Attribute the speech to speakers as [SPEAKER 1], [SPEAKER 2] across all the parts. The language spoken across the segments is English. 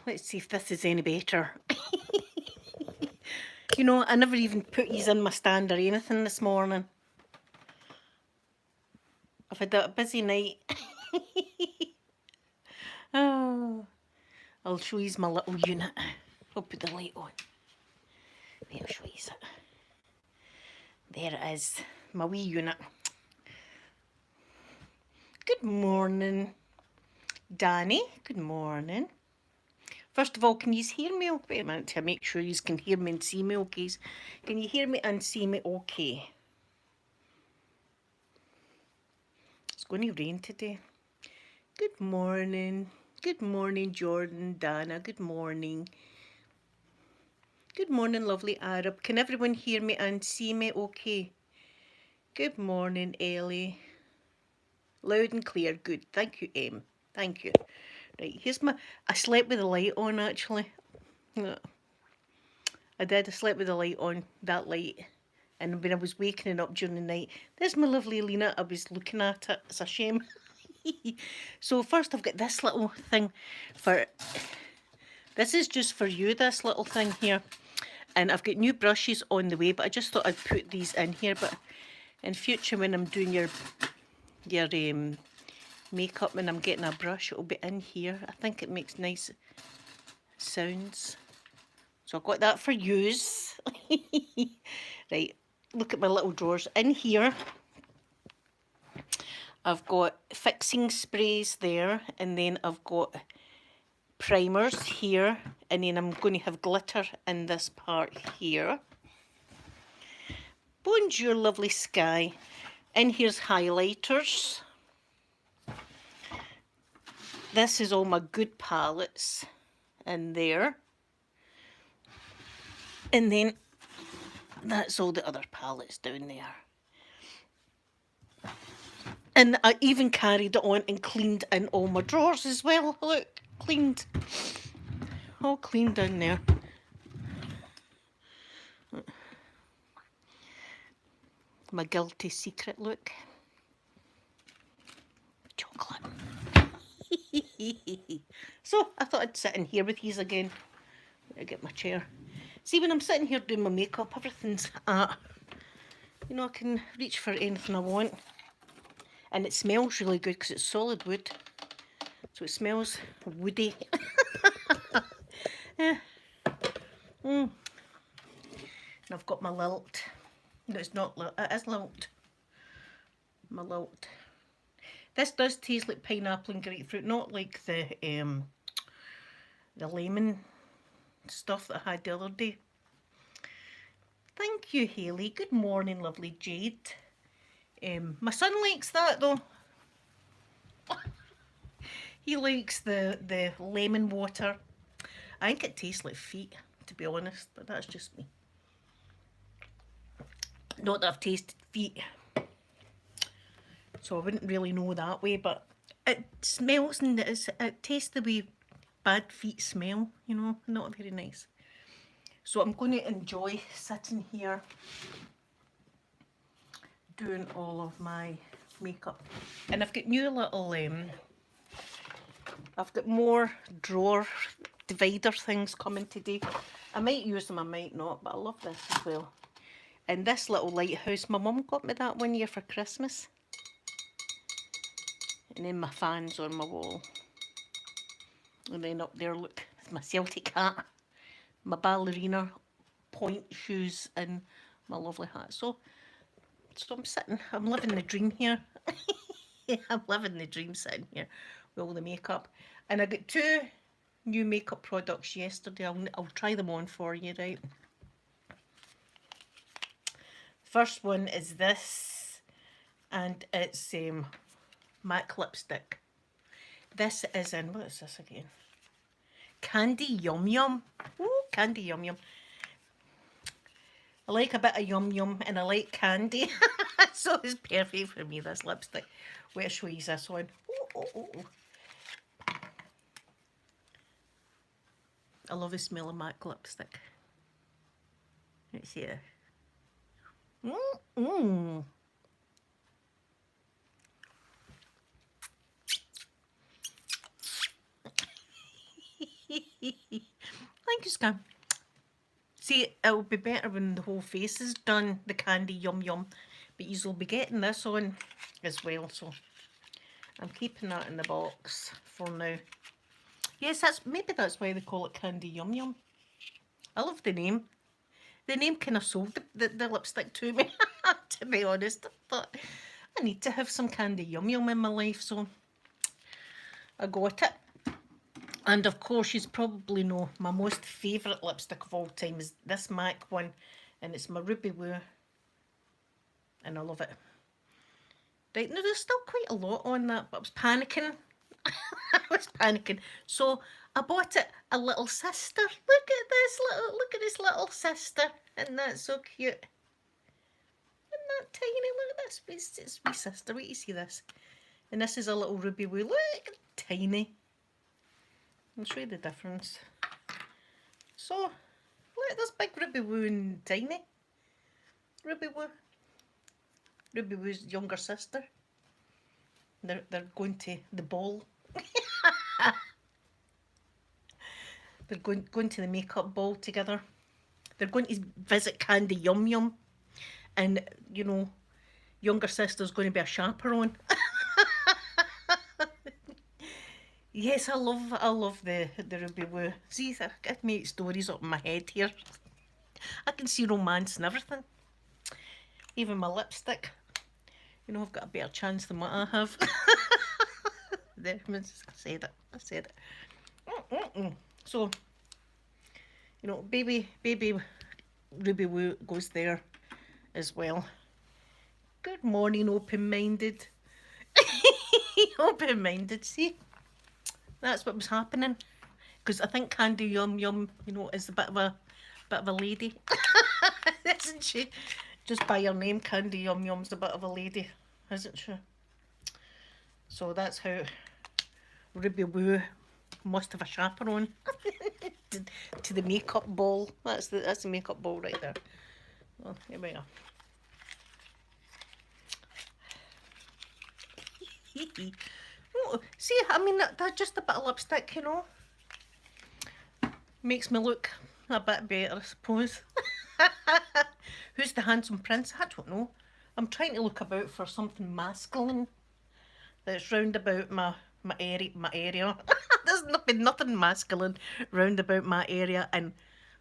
[SPEAKER 1] Let's see if this is any better. You know, I never even put these in my stand or anything this morning. I've had a busy night. Oh, I'll show you my little unit. I'll put the light on. There, I'll show you it. There it is, my wee unit. Good morning, Danny. Good morning. First of all, can you hear me? Wait a minute to make sure you can hear me and see me okay. Can you hear me and see me okay? It's going to rain today. Good morning. Good morning, Jordan, Dana. Good morning. Good morning, lovely Arab. Can everyone hear me and see me okay? Good morning, Ellie. Loud and clear. Good. Thank you, Em. Thank you. Right, here's my... I slept with the light on, actually. I did. I slept with the light on, that light. And when I was waking up during the night, there's my lovely Lena. I was looking at it. It's a shame. So first I've got this little thing for... This is just for you, this little thing here. And I've got new brushes on the way, but I just thought I'd put these in here. But in future, when I'm doing your makeup and I'm getting a brush, it'll be in here. I think it makes nice sounds. So I've got that for use. Right, look at my little drawers. In here, I've got fixing sprays there, and then I've got primers here, and then I'm going to have glitter in this part here. Bonjour, lovely sky. And here's highlighters. This is all my good palettes in there. And then that's all the other palettes down there. And I even carried it on and cleaned in all my drawers as well. Look, cleaned. All cleaned in there. My guilty secret look. Chocolate. So I thought I'd sit in here with yous again. I get my chair. See, when I'm sitting here doing my makeup, everything's at, you know, I can reach for anything I want. And it smells really good because it's solid wood. So it smells woody. Yeah. And I've got my lilt. No, it's not lilt. It is lilt. My lilt. This does taste like pineapple and grapefruit, not like the lemon stuff that I had the other day. Thank you, Hayley. Good morning, lovely Jade. My son likes that though. He likes the lemon water. I think it tastes like feet, to be honest, but that's just me. Not that I've tasted feet, so I wouldn't really know that way, but it smells and it tastes the way bad feet smell, you know, not very nice. So I'm going to enjoy sitting here doing all of my makeup. And I've got new little, I've got more drawer divider things coming today. I might use them, I might not, but I love this as well. And this little lighthouse, my mum got me that one year for Christmas. And then my fan's on my wall. And then up there, look, my Celtic hat, my ballerina point shoes, and my lovely hat. So I'm sitting, I'm living the dream here. I'm living the dream sitting here with all the makeup. And I got 2 new makeup products yesterday. I'll try them on for you, right? First one is this, and it's MAC lipstick. This is in, what is this again? Candy Yum Yum. Ooh, Candy Yum Yum. I like a bit of yum yum and I like candy. So it's perfect for me, this lipstick. Wait, I'll show you this one. I love the smell of MAC lipstick. Let's see it. Thank you, Scam. See, it'll be better when the whole face is done, the candy yum yum. But you'll be getting this on as well, so I'm keeping that in the box for now. Yes, maybe that's why they call it Candy Yum Yum. I love the name. The name kind of sold the lipstick to me, to be honest. I thought I need to have some Candy Yum Yum in my life, so I got it. And of course, you probably know my most favourite lipstick of all time is this MAC one, and it's my Ruby Woo, and I love it. Right, now there's still quite a lot on that, but I was panicking. I was panicking. So I bought it a little sister. Look at this little sister. Isn't that so cute? Isn't that tiny? Look at this. It's wee sister. Wait, you see this. And this is a little Ruby Woo. Look, tiny. I'll show you the difference. So, look at this big Ruby Woo and tiny. Ruby Woo. Ruby Woo's younger sister. They're going to the ball. They're going to the makeup ball together. They're going to visit Candy Yum Yum. And, you know, younger sister's going to be a chaperone. Yes, I love the Ruby Woo. See, I've made stories up in my head here. I can see romance and everything. Even my lipstick. You know, I've got a better chance than what I have. There, I said it. So, you know, baby Ruby Woo goes there as well. Good morning, open-minded. Open-minded, see? That's what was happening. Because I think Candy Yum Yum, you know, is a bit of a lady. Isn't she? Just by her name, Candy Yum Yum's a bit of a lady, isn't she? So that's how Ruby Woo must have a chaperone to the makeup ball. That's the makeup ball right there. Well, here we are. Oh, see, I mean, that's just a bit of lipstick, you know. Makes me look a bit better, I suppose. Who's the handsome prince? I don't know. I'm trying to look about for something masculine that's round about my area. There's been nothing masculine round about my area in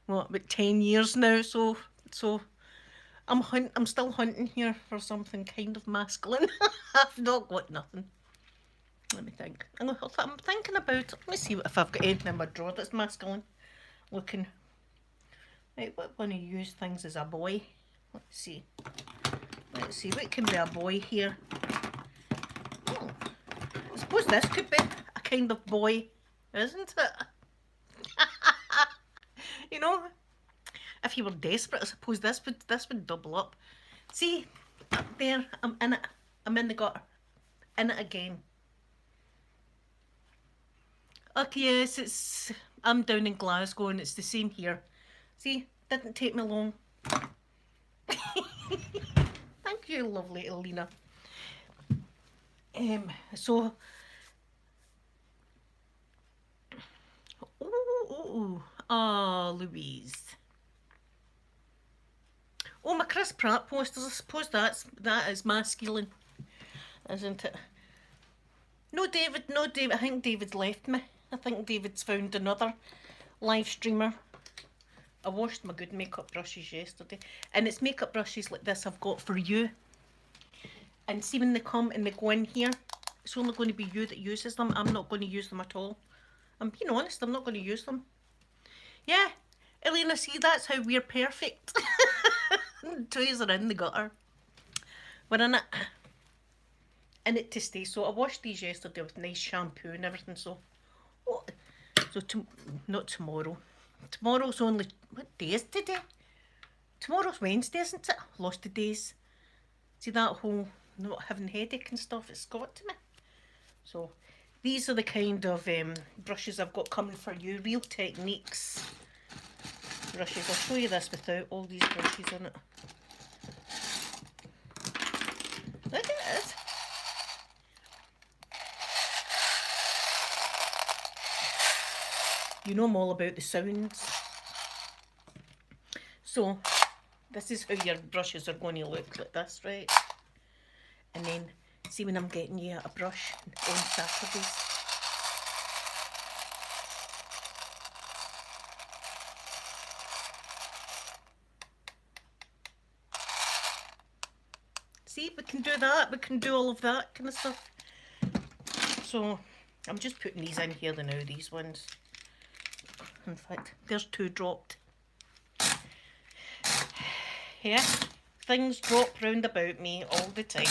[SPEAKER 1] what, about 10 years now. So I'm still hunting here for something kind of masculine. I've not got nothing. Let me think. I'm thinking about it. Let me see if I've got anything in my drawer that's masculine looking. Right, what one of you use things as a boy? Let's see. What can be a boy here? Oh, I suppose this could be a kind of boy, isn't it? You know, if you were desperate, I suppose this would double up. See, up there, I'm in it. I'm in the gutter. In it again. Okay, yes, I'm down in Glasgow and it's the same here. See, didn't take me long. Thank you, lovely Alina. So, Louise. Oh, my Chris Pratt posters. I suppose that is masculine, isn't it? No, David. I think David's left me. I think David's found another live streamer. I washed my good makeup brushes yesterday, and it's makeup brushes like this I've got for you. And see, when they come and they go in here, it's only going to be you that uses them. I'm not going to use them at all. I'm being honest, I'm not going to use them. Yeah, Elena, see, that's how we're perfect. Toys are in the gutter. We're in it to stay. So I washed these yesterday with nice shampoo and everything. So, not tomorrow. Tomorrow's only, what day is today? Tomorrow's Wednesday, isn't it? Lost the days. See that whole not having headache and stuff, it's got to me. So these are the kind of brushes I've got coming for you. Real Techniques brushes. I'll show you this without all these brushes in it. Look at this. You know I'm all about the sounds. So this is how your brushes are going to look, like this, right? And then see when I'm getting you a brush on Saturdays. See, we can do that, we can do all of that kind of stuff. So I'm just putting these in here now, these ones. In fact, there's 2 dropped. Yeah, things drop round about me all the time.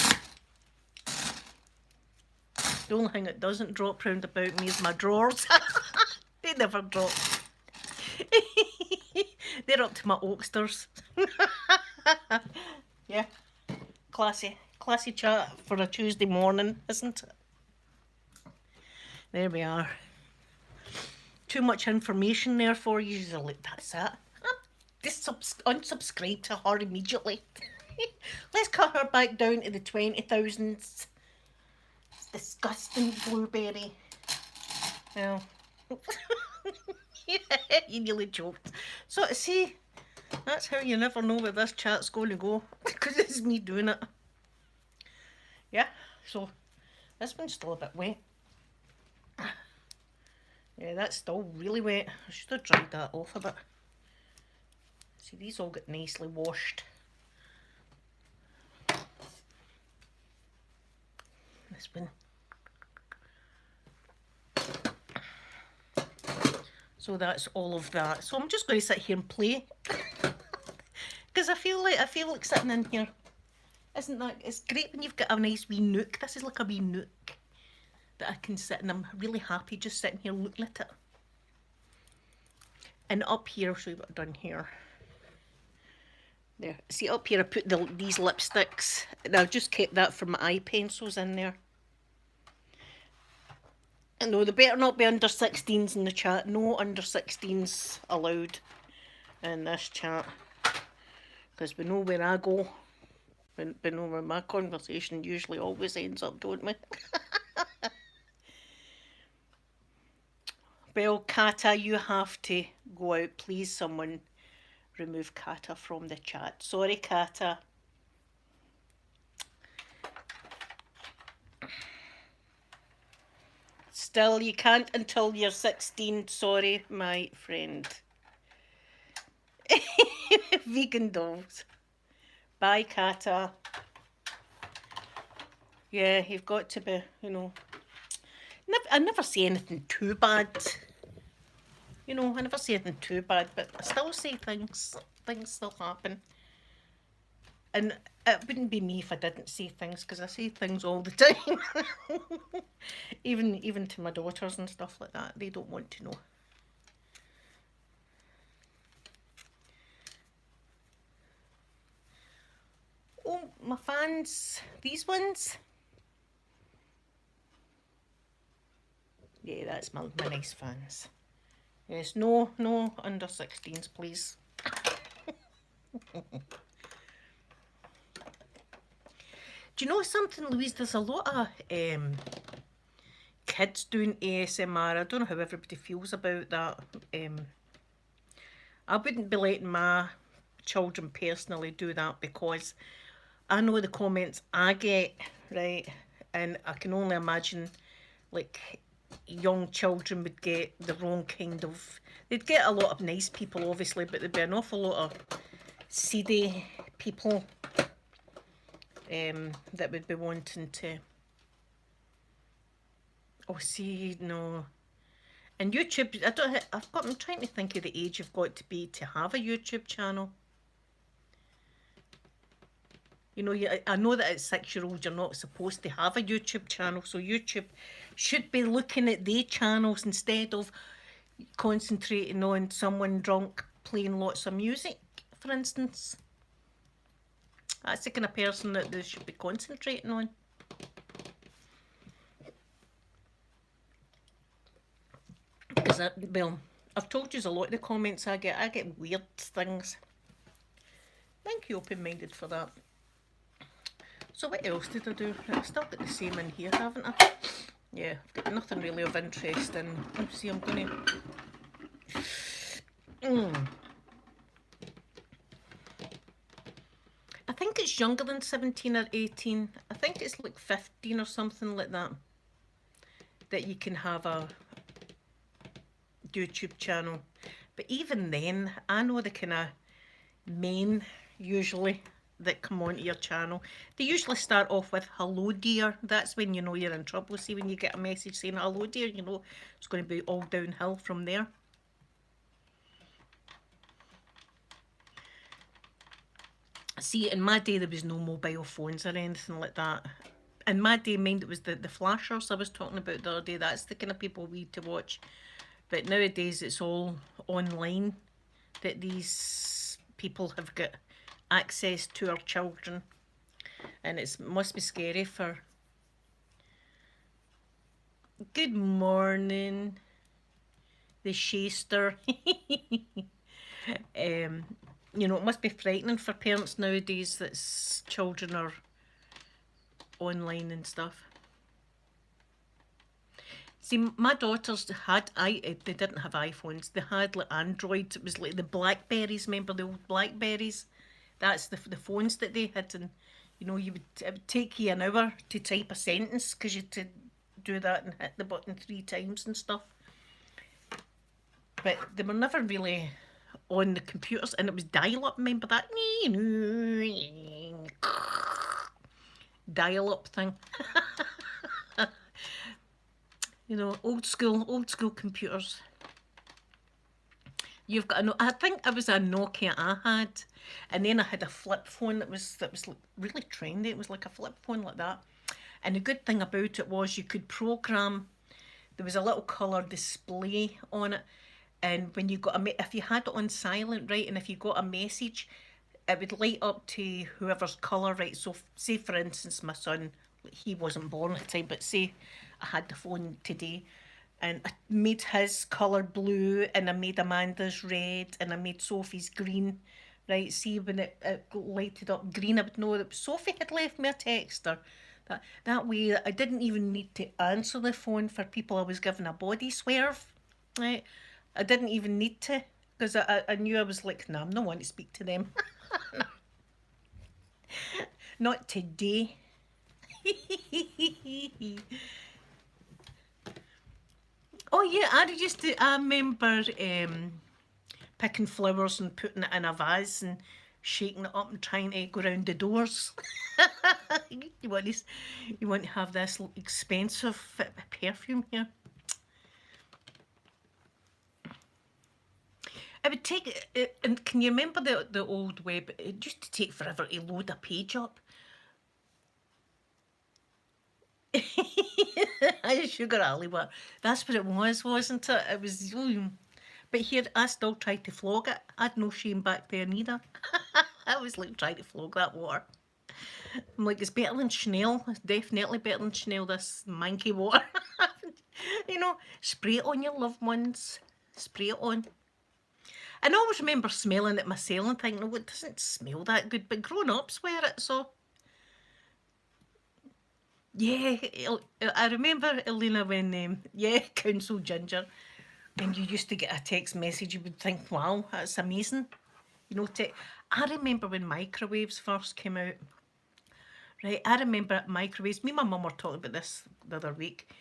[SPEAKER 1] The only thing that doesn't drop round about me is my drawers. They never drop. They're up to my oaksters. Yeah, classy chat for a Tuesday morning, isn't it? There we are. Too much information there for you. So like, that's it. Unsubscribe to her immediately. Let's cut her back down to the 20,000s. Disgusting blueberry. Well, you nearly joked. So see, that's how you never know where this chat's going to go, because it's me doing it. Yeah, so this one's still a bit wet. Yeah, that's still really wet. I should have dried that off a bit. See, these all get nicely washed. This one. So that's all of that. So I'm just going to sit here and play. Because I feel like sitting in here. Isn't that, it's great when you've got a nice wee nook. This is like a wee nook that I can sit in. I'm really happy just sitting here looking at it. And up here, I'll show you what I've done here. There, see up here I put these lipsticks, and I've just kept that for my eye pencils in there. And no, they better not be under 16s in the chat. No under 16s allowed in this chat. Because we know where I go. We know where my conversation usually always ends up, don't we? Well, Kata, you have to go out. Please, someone remove Kata from the chat. Sorry, Kata. Still, you can't until you're 16. Sorry, my friend. Vegan dolls. Bye, Kata. Yeah, you've got to be, you know. I never say anything too bad. You know, I never say anything too bad, but I still say things. Things still happen. And it wouldn't be me if I didn't say things, because I say things all the time. even to my daughters and stuff like that. They don't want to know. Oh, my fans. These ones. Yeah, that's my nice fans. Yes, no under 16s, please. Do you know something, Louise? There's a lot of kids doing ASMR. I don't know how everybody feels about that. I wouldn't be letting my children personally do that, because I know the comments I get, right? And I can only imagine, like, young children would get the wrong kind of... They'd get a lot of nice people, obviously, but there'd be an awful lot of seedy people that would be wanting to... Oh, see, no. And YouTube, I'm trying to think of the age you've got to be to have a YouTube channel. You know, I know that at 6-year-olds you're not supposed to have a YouTube channel, so YouTube should be looking at their channels instead of concentrating on someone drunk playing lots of music, for instance. That's the kind of person that they should be concentrating on. Because, well, I've told you a lot of the comments I get weird things. Thank you, Open-Minded, for that. So what else did I do? I've still got the same in here, haven't I? Yeah, I've got nothing really of interest in. See, I'm going to Mm. I think it's younger than 17 or 18. I think it's like 15 or something like that. That you can have a YouTube channel. But even then, I know the kind of men usually that come onto your channel. They usually start off with hello dear. That's when you know you're in trouble. See, when you get a message saying hello dear, you know it's going to be all downhill from there. See, in my day there was no mobile phones or anything like that. In my day, mind, it was the flashers I was talking about the other day. That's the kind of people we need to watch. But nowadays it's all online that these people have got access to our children. And it must be scary for... Good morning, the shaster. You know, it must be frightening for parents nowadays that children are online and stuff. See, my daughters had, they didn't have iPhones, they had like Androids. It was like the Blackberries, remember the old Blackberries? That's the phones that they had, and you know, it would take you an hour to type a sentence because you had to do that and hit the button 3 times and stuff. But they were never really on the computers, and it was dial-up, remember that? Dial-up thing. You know, old school computers. You've got a, I think it was a Nokia I had, and then I had a flip phone that was like really trendy. It was like a flip phone like that. And the good thing about it was you could program. There was a little colour display on it, and when you got if you had it on silent, right, and if you got a message, it would light up to whoever's colour, right. So say for instance my son, he wasn't born at the time, but say I had the phone today and I made his colour blue and I made Amanda's red and I made Sophie's green, right. See, when it lighted up green, I would know that Sophie had left me a text, or that way I didn't even need to answer the phone for people I was giving a body swerve, right. I didn't even need to, because I knew I was like, no, I'm not wanting to speak to them. Not today. Oh yeah, I remember picking flowers and putting it in a vase and shaking it up and trying to go around the doors. you want to have this expensive perfume here. It would take, and can you remember the old web? It used to take forever to load a page up. Sugar Alley, but that's what it was, wasn't it? It was, but here I still tried to flog it. I had no shame back there neither. I was like trying to flog that water. I'm like, it's better than Chanel. It's definitely better than Chanel, this manky water. You know, spray it on your loved ones. Spray it on. And I always remember smelling it myself and thinking, no, it doesn't smell that good, but grown-ups wear it, so... Yeah, I remember, Elena, when, Council Ginger, when you used to get a text message, you would think, wow, that's amazing. You know, I remember when microwaves first came out. Right, I remember microwaves. Me and my mum were talking about this the other week.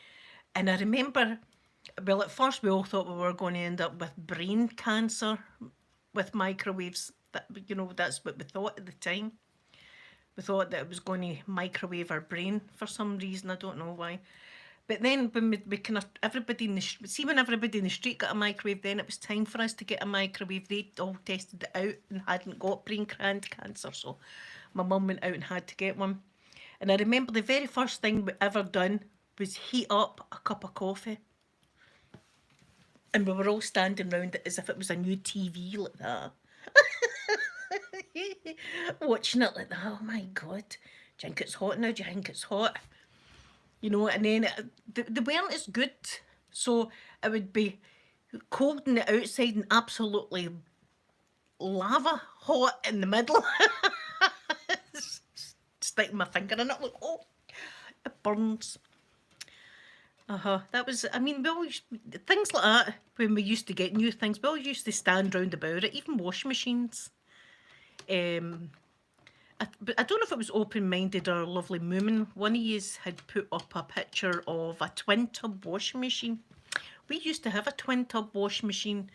[SPEAKER 1] And I remember, well, at first we all thought we were going to end up with brain cancer with microwaves. That, you know, that's what we thought at the time. We thought that it was going to microwave our brain for some reason. I don't know why. But then when we kind of, everybody in the see, when everybody in the street got a microwave, then it was time for us to get a microwave. They all tested it out and hadn't got brain cancer, so my mum went out and had to get one. And I remember the very first thing we ever done was heat up a cup of coffee. And we were all standing round it as if it was a new TV like that. Watching it like that, oh my God. Do you think it's hot now? Do you think it's hot? You know, and then they weren't as good. So it would be cold on the outside and absolutely lava hot in the middle. Sticking my finger in it, like, oh, it burns. That was, I mean, we always, things like that, when we used to get new things, we always used to stand round about it, even washing machines. But I don't know if it was Open Minded or Lovely Moomin. One of yous had put up a picture of a twin tub washing machine. We used to have a twin tub washing machine,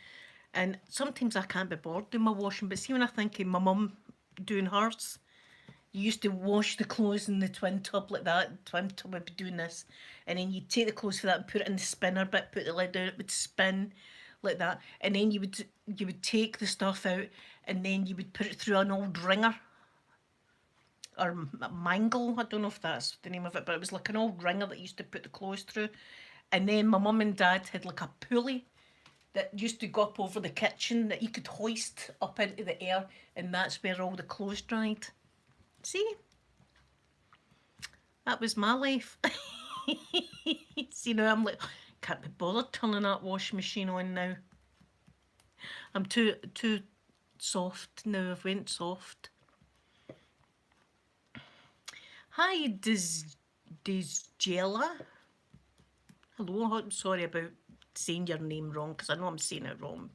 [SPEAKER 1] and sometimes I can't be bored doing my washing, but see, when I think of my mum doing hers, you used to wash the clothes in the twin tub like that. The twin tub would be doing this, and then you'd take the clothes for that and put it in the spinner bit, put the lid down, it would spin like that, and then you would take the stuff out, and then you would put it through an old wringer or mangle. I don't know if that's the name of it, but it was like an old wringer that used to put the clothes through. And then my mum and dad had like a pulley that used to go up over the kitchen that you could hoist up into the air, and that's where all the clothes dried. See? That was my life. See, now I'm like, can't be bothered turning that washing machine on now. I'm too soft now. I've went soft. Hi, Disjela. Hello, I'm sorry about saying your name wrong, because I know I'm saying it wrong.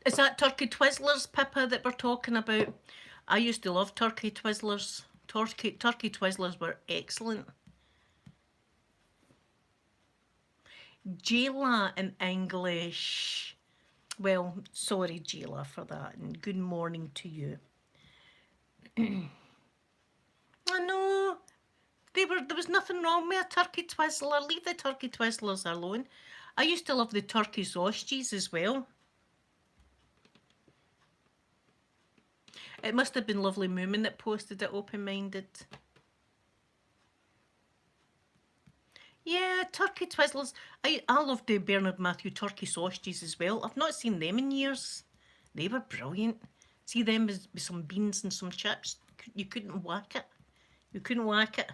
[SPEAKER 1] Is that Turkey Twizzlers, Pippa, that we're talking about? I used to love Turkey Twizzlers. Turkey Twizzlers were excellent. Jayla in English. Well, sorry, Jayla, for that, and good morning to you. I know. There was nothing wrong with a turkey twizzler. Leave the turkey twizzlers alone. I used to love the turkey sausages as well. It must have been Lovely Moomin that posted it, Open Minded. Yeah, turkey twizzlers. I loved the Bernard Matthew turkey sausages as well. I've not seen them in years. They were brilliant. See them with some beans and some chips. You couldn't whack it. You couldn't whack it.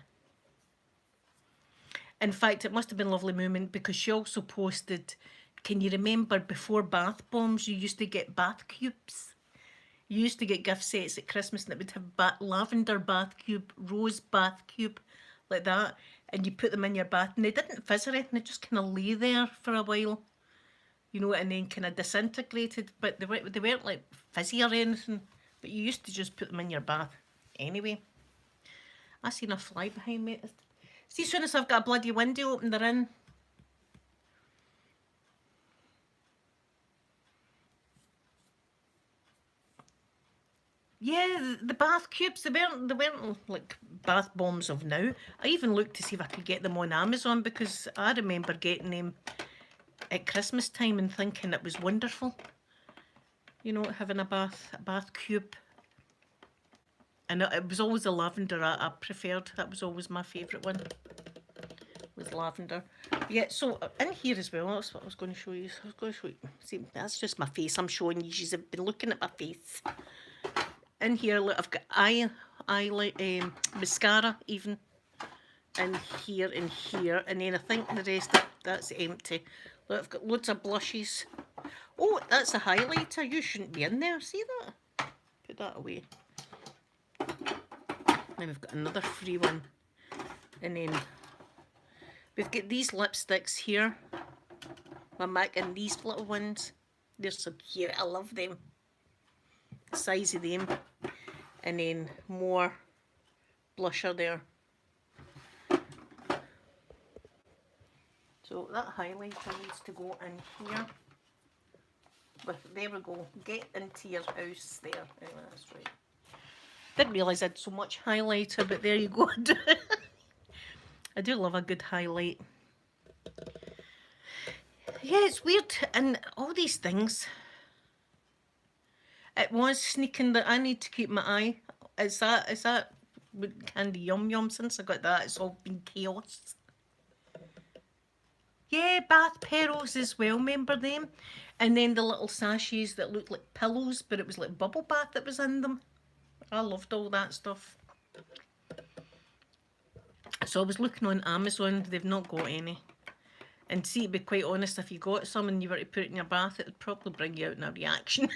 [SPEAKER 1] In fact, it must have been Lovely Moomin, because she also posted, can you remember before bath bombs, you used to get bath cubes? You used to get gift sets at Christmas, and it would have lavender bath cube, rose bath cube, like that. And you put them in your bath, and they didn't fizz or anything, they just kind of lay there for a while, you know, and then kind of disintegrated. But they weren't like fizzy or anything, but you used to just put them in your bath. Anyway, I seen a fly behind me. See, as soon as I've got a bloody window open, they're in. Yeah, the bath cubes, they weren't like bath bombs of now. I even looked to see if I could get them on Amazon, because I remember getting them at Christmas time and thinking it was wonderful. You know, having a bath cube. And it was always the lavender I preferred. That was always my favourite one, was lavender. Yeah, so in here as well, that's what I was going to show you. I was going to show you. See, that's just my face I'm showing you. She's been looking at my face. In here, look, I've got mascara even in here and here, and then I think the rest that's empty. Look, I've got loads of blushes. Oh, that's a highlighter. You shouldn't be in there. See that? Put that away. Then we've got another free one, and then we've got these lipsticks here. My MAC, and these little ones. They're so cute. I love them. The size of them. And then more blusher there. So that highlighter needs to go in here. There we go. Get into your house there. Anyway, that's right. Didn't realise I had so much highlighter, but there you go. I do love a good highlight. Yeah, it's weird. And all these things. It was sneaking that I need to keep my eye. Is that with Candy Yum Yum? Since I got that, it's all been chaos. Yeah, bath pearls as well, remember them? And then the little sachets that looked like pillows, but it was like bubble bath that was in them. I loved all that stuff. So I was looking on Amazon, they've not got any. And see, to be quite honest, if you got some and you were to put it in your bath, it would probably bring you out in a reaction.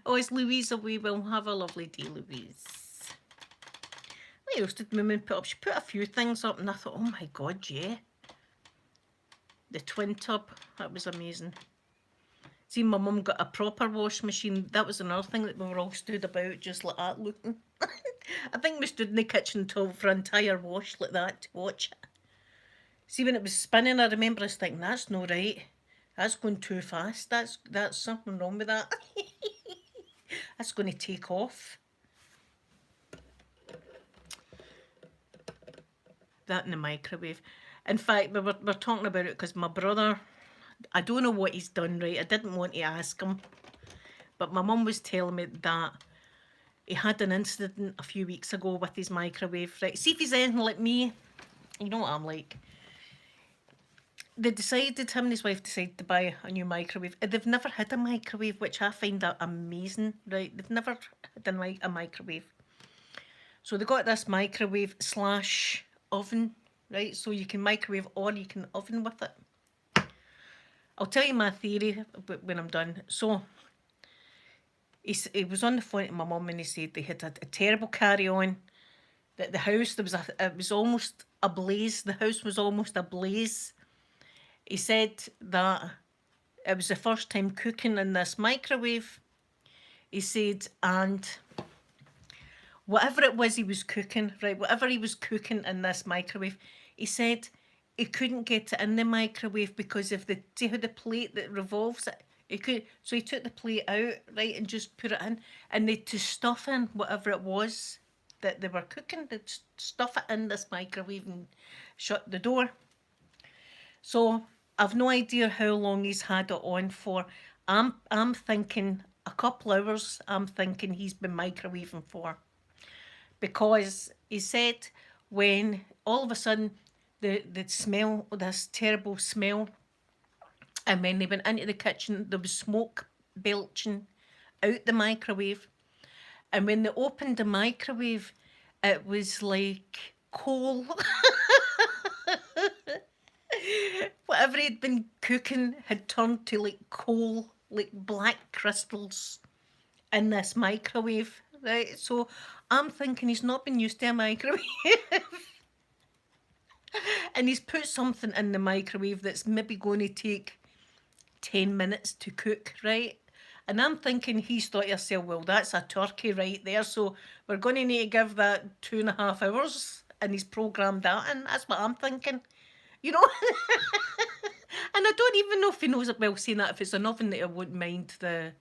[SPEAKER 1] Oh, is Louise away? We'll have a lovely day, Louise. What else did Moomin put up? She put a few things up and I thought, oh my God, yeah. The twin tub, that was amazing. See, my mum got a proper wash machine. That was another thing that we were all stood about, just like that, looking. I think we stood in the kitchen for an entire wash like that to watch it. See, when it was spinning, I remember us thinking, that's no right. That's going too fast. That's something wrong with that. That's going to take off. That in the microwave. In fact, we're talking about it because my brother, I don't know what he's done, right? I didn't want to ask him. But my mum was telling me that he had an incident a few weeks ago with his microwave. Right, see if he's anything like me. You know what I'm like. Him and his wife decided to buy a new microwave. They've never had a microwave, which I find that amazing, right? They've never had a microwave. So they got this microwave / oven, right? So you can microwave or you can oven with it. I'll tell you my theory when I'm done. So he was on the phone to my mum and he said they had a terrible carry-on. That the house, it was almost ablaze. The house was almost ablaze. He said that it was the first time cooking in this microwave. He said, and whatever it was he was cooking, right, whatever he was cooking in this microwave, he said he couldn't get it in the microwave because of see how the plate that revolves it, so he took the plate out, right, and just put it in, and they to stuff in whatever it was that they were cooking, they'd stuff it in this microwave and shut the door. So I've no idea how long he's had it on for. I'm thinking a couple hours. I'm thinking he's been microwaving for, because he said when all of a sudden the smell, this terrible smell, and when they went into the kitchen there was smoke belching out the microwave, and when they opened the microwave it was like coal. Whatever he'd been cooking had turned to like coal, like black crystals in this microwave, right? So I'm thinking he's not been used to a microwave. And he's put something in the microwave that's maybe going to take 10 minutes to cook, right? And I'm thinking he's thought to himself, well, that's a turkey right there, so we're going to need to give that 2.5 hours, and he's programmed that in. That's what I'm thinking. You know? And I don't even know if he knows it well, saying that if it's an oven that I wouldn't mind I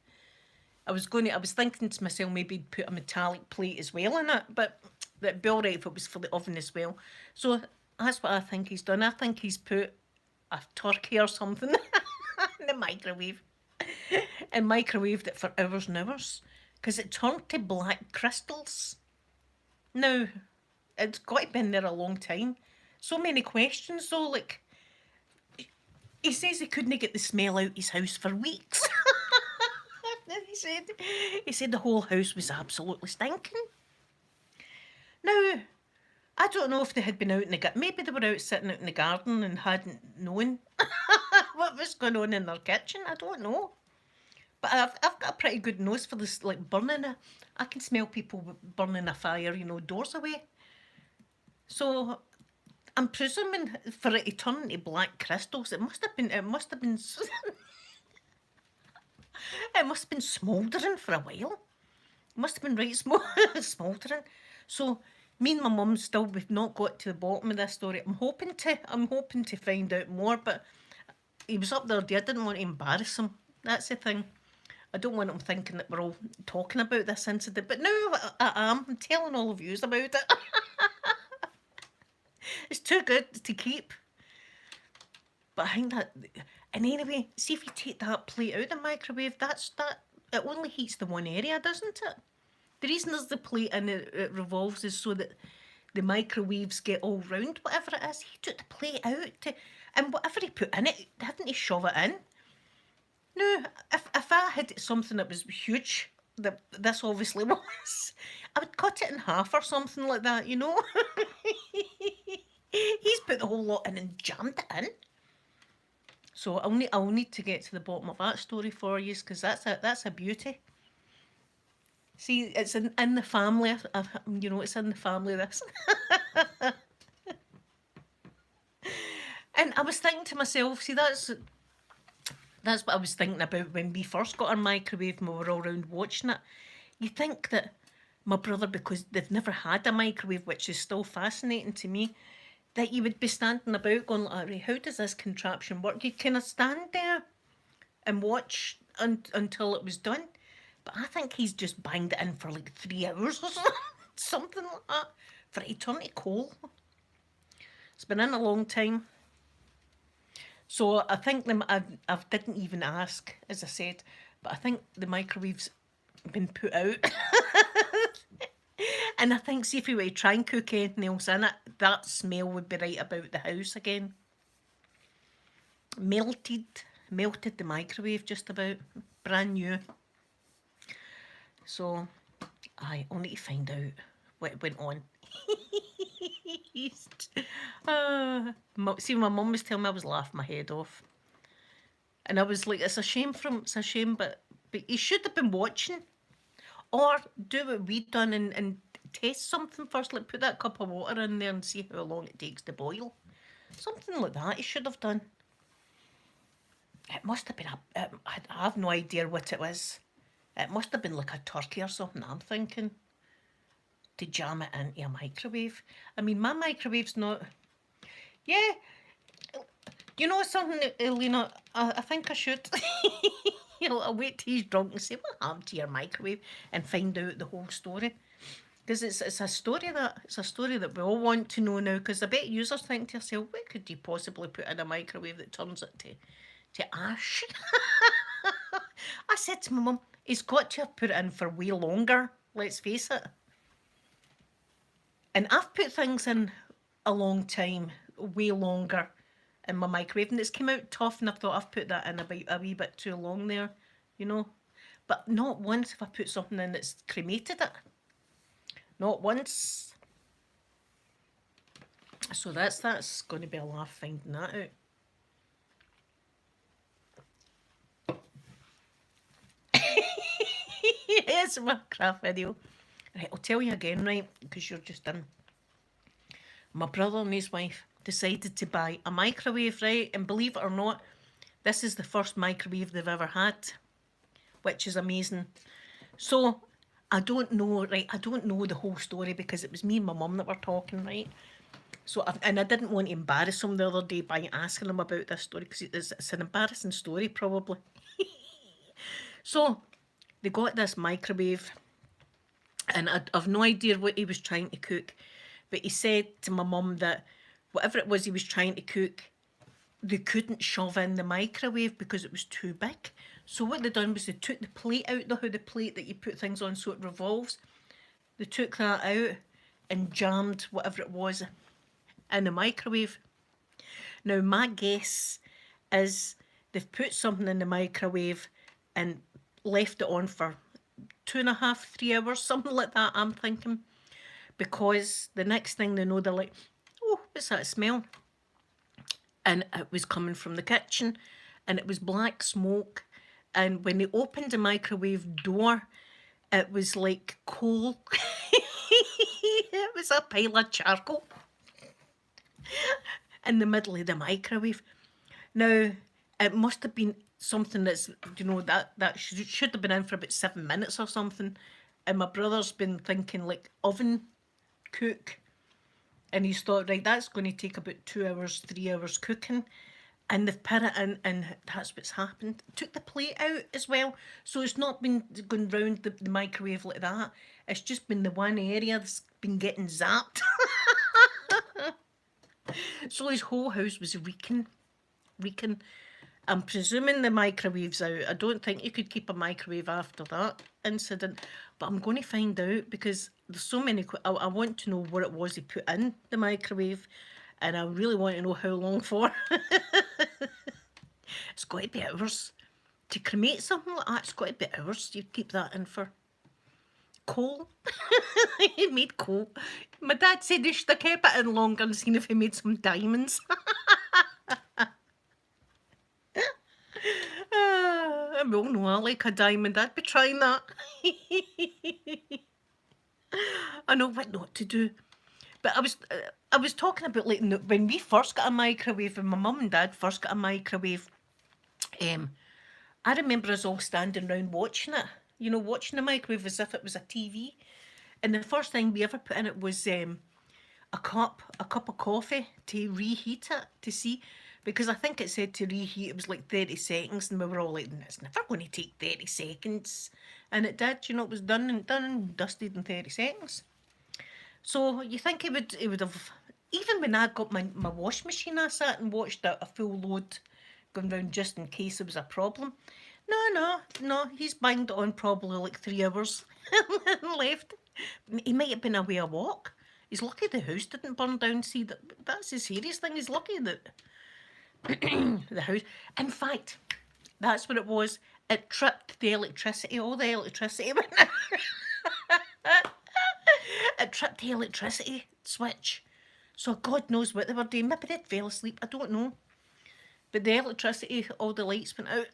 [SPEAKER 1] was thinking to myself maybe he'd put a metallic plate as well in it, but that'd be alright if it was for the oven as well. So that's what I think he's done. I think he's put a turkey or something in the microwave and microwaved it for hours and hours because it turned to black crystals. Now, it's got to have been there a long time. So many questions though, like, he says he couldn't get the smell out his house for weeks. he said the whole house was absolutely stinking. Now, I don't know if they had been out in the garden. Maybe they were out sitting out in the garden and hadn't known what was going on in their kitchen. I don't know. But I've got a pretty good nose for this, like burning. I can smell people burning a fire, doors away. So I'm presuming for it to turn into black crystals, it must have been it must have been smouldering for a while. It must have been right smouldering. So me and my mum we've not got to the bottom of this story. I'm hoping to find out more, but he was up there. I didn't want to embarrass him. That's the thing. I don't want him thinking that we're all talking about this incident, but now I am. I'm telling all of you about it. It's too good to keep. But I think that, and anyway, see if you take that plate out of the microwave, it only heats the one area, doesn't it? The reason there's the plate and it revolves is so that the microwaves get all round, whatever it is. He took the plate out and whatever he put in it, didn't he shove it in? No, if I had something that was huge, that this obviously was, I would cut it in half or something like that, He's put the whole lot in and jammed it in. So I'll need to get to the bottom of that story for you, because that's a beauty. See, it's in the family. You know, it's in the family, this. And I was thinking to myself, see, that's what I was thinking about when we first got our microwave and we were all around watching it. You think that my brother, because they've never had a microwave, which is still fascinating to me, that you would be standing about going, like, right, how does this contraption work? You'd kind of stand there and watch until it was done. But I think he's just banged it in for like 3 hours or something, something like that, for it to turn to coal. It's been in a long time. So I think I didn't even ask, as I said, but I think the microwave's been put out. And I think, see, if we were to try and cook anything else in it, that smell would be right about the house again. Melted the microwave just about. Brand new. So, I need to find out what went on. See, my mum was telling me, I was laughing my head off. And I was like, it's a shame, but you should have been watching. Or do what we done and test something first, like put that cup of water in there and see how long it takes to boil. Something like that you should have done. It must have been I have no idea what it was. It must have been like a turkey or something, I'm thinking, to jam it into a microwave. I mean, my microwave's not... Yeah, you know something, Elena? I think I should. I'll wait till he's drunk and say, what happened to your microwave? And find out the whole story. Because it's a story that we all want to know now. Because I bet users think to yourself, what could you possibly put in a microwave that turns it to ash? I said to my mum, he's got to have put it in for way longer, let's face it. And I've put things in a long time, way longer, in my microwave, and it's came out tough, and I thought I've put that in a wee bit too long there, you know. But not once have I put something in that's cremated it. Not once. So that's going to be a laugh finding that out. It's my craft video. Right, I'll tell you again, right, because you're just in. My brother and his wife decided to buy a microwave, right? And believe it or not, this is the first microwave they've ever had, which is amazing. So I don't know, right? I don't know the whole story because it was me and my mum that were talking, right? So, and I didn't want to embarrass them the other day by asking them about this story because it's an embarrassing story, probably. So they got this microwave, and I've no idea what he was trying to cook, but he said to my mum that whatever it was he was trying to cook, they couldn't shove in the microwave because it was too big. So what they done was they took the plate out, the plate that you put things on so it revolves. They took that out and jammed whatever it was in the microwave. Now my guess is they've put something in the microwave and left it on for 2.5, 3 hours, something like that, I'm thinking. Because the next thing they know, they're like, oh, what's that smell? And it was coming from the kitchen, and it was black smoke. And when they opened the microwave door, it was like coal. It was a pile of charcoal in the middle of the microwave. Now, it must have been something that's, that should have been in for about 7 minutes or something. And my brother's been thinking like oven cook. And he's thought, right, that's going to take about 2 hours, 3 hours cooking. And they've put it in, and that's what's happened. Took the plate out as well. So it's not been going round the microwave like that. It's just been the one area that's been getting zapped. So his whole house was reeking. I'm presuming the microwave's out. I don't think you could keep a microwave after that incident. But I'm going to find out because there's so many... I want to know what it was he put in the microwave. And I really want to know how long for. It's got to be hours. To cremate something like that, it's got to be hours. You'd keep that in for. Coal. He made coal. My dad said he should have kept it in longer and seen if he made some diamonds. Well, no, I like a diamond. I'd be trying that. I know what not to do. But I was talking about like when we first got a microwave, when my mum and dad first got a microwave. I remember us all standing round watching it. You know, watching the microwave as if it was a TV. And the first thing we ever put in it was a cup of coffee to reheat it to see, because I think it said to reheat it was like 30 seconds, and we were all like, it's never going to take 30 seconds. And it did, you know, it was done and dusted in 30 seconds. So you think it would have, even when I got my wash machine, I sat and watched a full load going round just in case there was a problem. No, he's banged it on probably like 3 hours and left. He might have been away a walk. He's lucky the house didn't burn down. See, that's the serious thing. He's lucky that the house. In fact, that's what it was. It tripped the electricity. All the electricity went. It tripped the electricity switch. So God knows what they were doing. Maybe they fell asleep. I don't know. But the electricity, all the lights went out.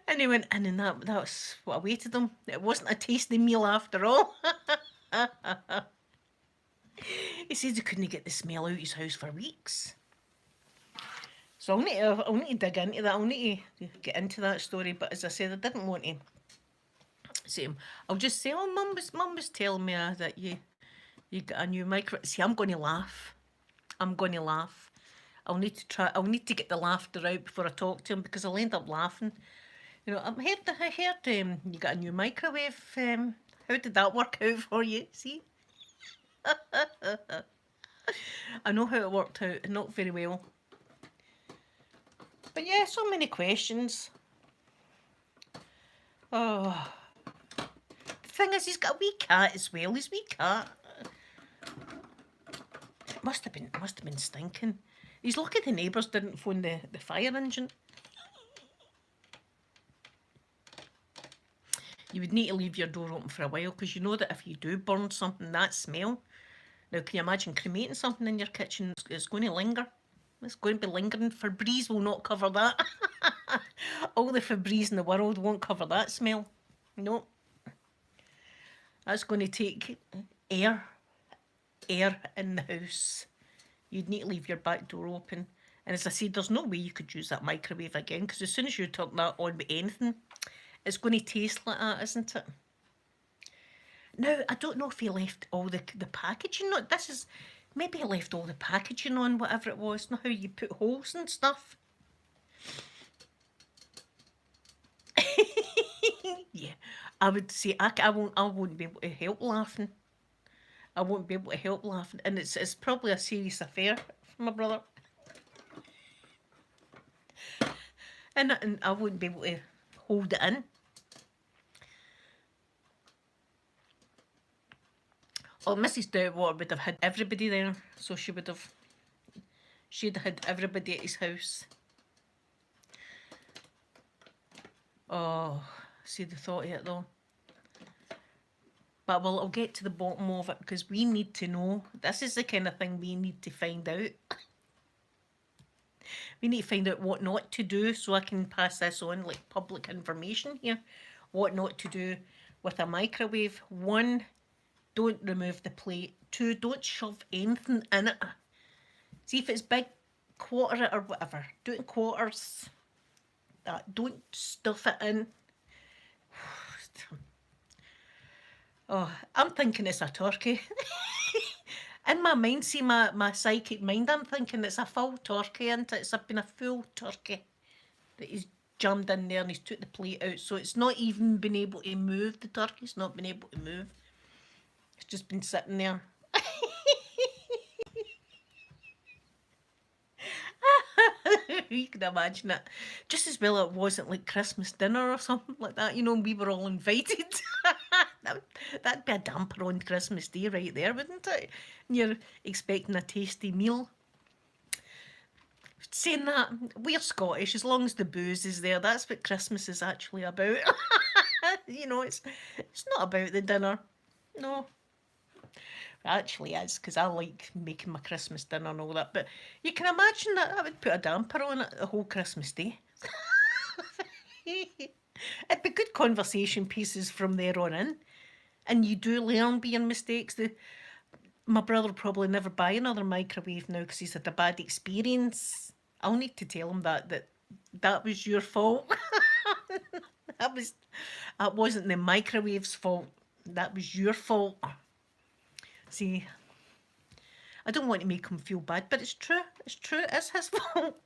[SPEAKER 1] And he went in, and that was what awaited him. It wasn't a tasty meal after all. He said he couldn't get the smell out of his house for weeks. So I'll need to dig into that. I'll need to get into that story. But as I said, I didn't want to say him. I'll just say, oh, mum was telling me that you got a new micro. See, I'm going to laugh. I'll need to get the laughter out before I talk to him, because I'll end up laughing. You know, I heard you got a new microwave. How did that work out for you? See? I know how it worked out, not very well. But yeah, so many questions. Oh. The thing is, he's got a wee cat as well. His wee cat. It must have been stinking. He's lucky the neighbours didn't phone the fire engine. You would need to leave your door open for a while, because you know that if you do burn something, that smell. Now, can you imagine cremating something in your kitchen? It's going to linger. It's going to be lingering. Febreze will not cover that. All the Febreze in the world won't cover that smell. No. That's going to take air in the house. You'd need to leave your back door open. And as I said, there's no way you could use that microwave again, because as soon as you turn that on with anything, it's going to taste like that, isn't it? Now, I don't know if he left all the packaging on. Maybe he left all the packaging on, whatever it was. Know how you put holes and stuff? Yeah, I would say I won't be able to help laughing. I won't be able to help laughing, and it's probably a serious affair for my brother. And I wouldn't be able to hold it in. Oh, Mrs. Doubtwater would have had everybody there, so she'd have had everybody at his house. Oh, see the thought of it though. But well, I'll get to the bottom of it, because we need to know. This is the kind of thing we need to find out. We need to find out what not to do, so I can pass this on like public information here. What not to do with a microwave. 1, don't remove the plate. 2, don't shove anything in it. See if it's big, quarter it or whatever. Do it in quarters. Don't stuff it in. Oh, I'm thinking it's a turkey. In my mind, see my psychic mind, I'm thinking it's a full turkey, and it's been a full turkey that he's jammed in there, and he's took the plate out. So it's not even been able to move. The turkey's not been able to move. It's just been sitting there. You can imagine it. Just as well it wasn't like Christmas dinner or something like that, you know, and we were all invited. That'd be a damper on Christmas Day right there, wouldn't it? And you're expecting a tasty meal. Saying that, we're Scottish, as long as the booze is there, that's what Christmas is actually about. You know, it's not about the dinner. No. Actually is, because I like making my Christmas dinner and all that, but you can imagine that would put a damper on it the whole Christmas Day. It'd be good conversation pieces from there on in. And you do learn by your mistakes. My brother will probably never buy another microwave now because he's had a bad experience. I'll need to tell him that was your fault. That wasn't the microwave's fault. That was your fault. See, I don't want to make him feel bad, but it's true. It's true. It's his fault.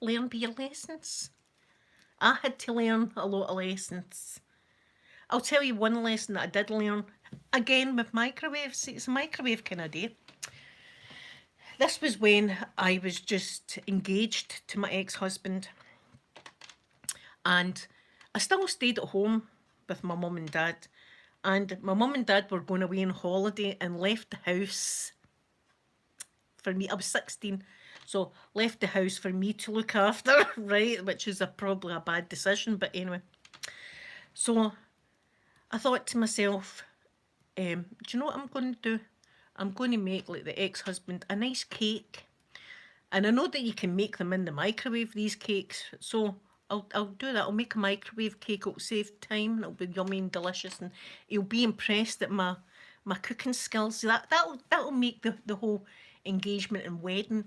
[SPEAKER 1] Learn by your lessons. I had to learn a lot of lessons. I'll tell you one lesson that I did learn. Again, with microwaves. It's a microwave kind of day. This was when I was just engaged to my ex-husband. And I still stayed at home with my mum and dad. And my mum and dad were going away on holiday and left the house for me. I was 16, so left the house for me to look after, right? Which is probably a bad decision, but anyway. So I thought to myself, do you know what I'm going to do? I'm going to make, like the ex-husband, a nice cake. And I know that you can make them in the microwave, these cakes. So I'll do that. I'll make a microwave cake. It'll save time. It'll be yummy and delicious. And he'll be impressed at my cooking skills. That'll make the whole engagement and wedding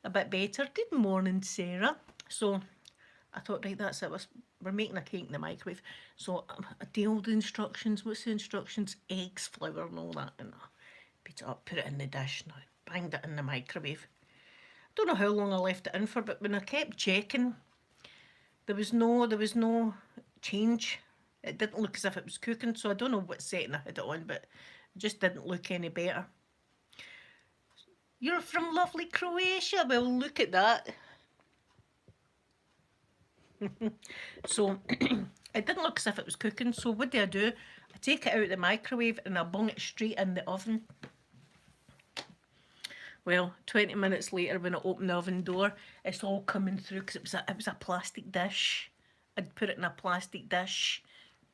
[SPEAKER 1] a bit better. Good morning, Sarah. So I thought, right, that's it. We're making a cake in the microwave. So I do all the instructions. What's the instructions? Eggs, flour and all that. And I beat it up, put it in the dish, and I banged it in the microwave. I don't know how long I left it in for, but when I kept checking, there was no change. It didn't look as if it was cooking, so I don't know what setting I had it on, but it just didn't look any better. You're from lovely Croatia. Well, look at that. So it didn't look as if it was cooking, so what do? I take it out of the microwave and I bung it straight in the oven. Well, 20 minutes later when I opened the oven door, it's all coming through because it was a plastic dish. I'd put it in a plastic dish,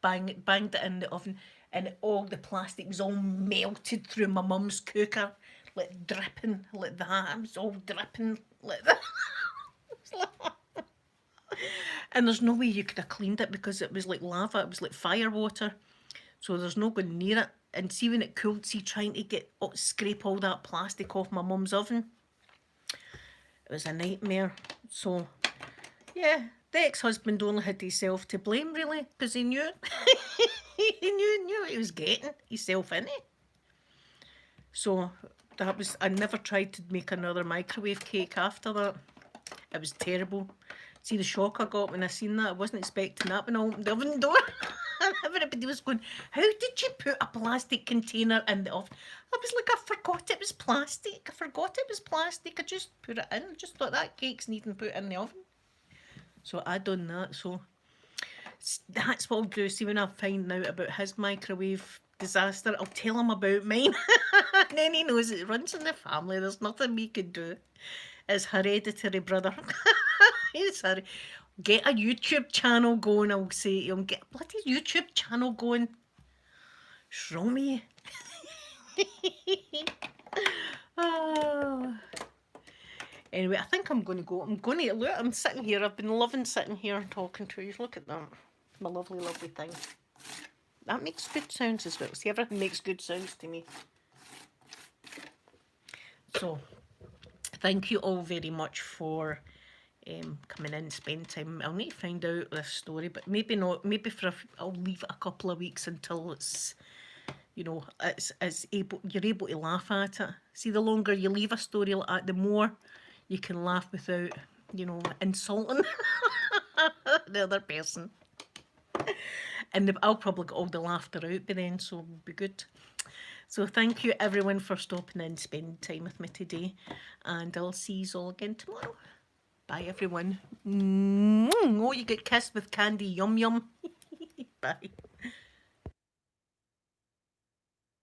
[SPEAKER 1] banged it in the oven, and all the plastic was all melted through my mum's cooker, like dripping like that. It was all dripping like that. And there's no way you could have cleaned it because it was like lava, it was like fire water. So there's no going near it. And see when it cooled, see trying to scrape all that plastic off my mum's oven. It was a nightmare. So, yeah, the ex-husband only had himself to blame, really, because he knew it. he knew what he was getting himself in it. So, I never tried to make another microwave cake after that. It was terrible. See the shock I got when I seen that? I wasn't expecting that when I opened the oven door. And everybody was going, how did you put a plastic container in the oven? I was like, I forgot it was plastic. I just put it in. I just thought that cake's needing put in the oven. So I done that. So that's what I'll do. See, when I find out about his microwave disaster, I'll tell him about mine. And then he knows it runs in the family. There's nothing we could do. It's hereditary, brother. Sorry. Get a YouTube channel going, I'll say to him. Get a bloody YouTube channel going. Show me. Oh. Anyway, I think I'm going to go. Look, I'm sitting here. I've been loving sitting here and talking to you. Look at that. My lovely, lovely thing. That makes good sounds as well. See, everything makes good sounds to me. So, thank you all very much for coming in, spend time. I'll need to find out this story, but maybe not. Maybe I'll leave it a couple of weeks until it's, you know, you're able to laugh at it. See, the longer you leave a story like that, the more you can laugh without, you know, insulting the other person. And I'll probably get all the laughter out by then, so it'll be good. So thank you everyone for stopping in, spending time with me today, and I'll see you all again tomorrow. Bye everyone. Oh, you get kissed with candy. Yum yum. Bye.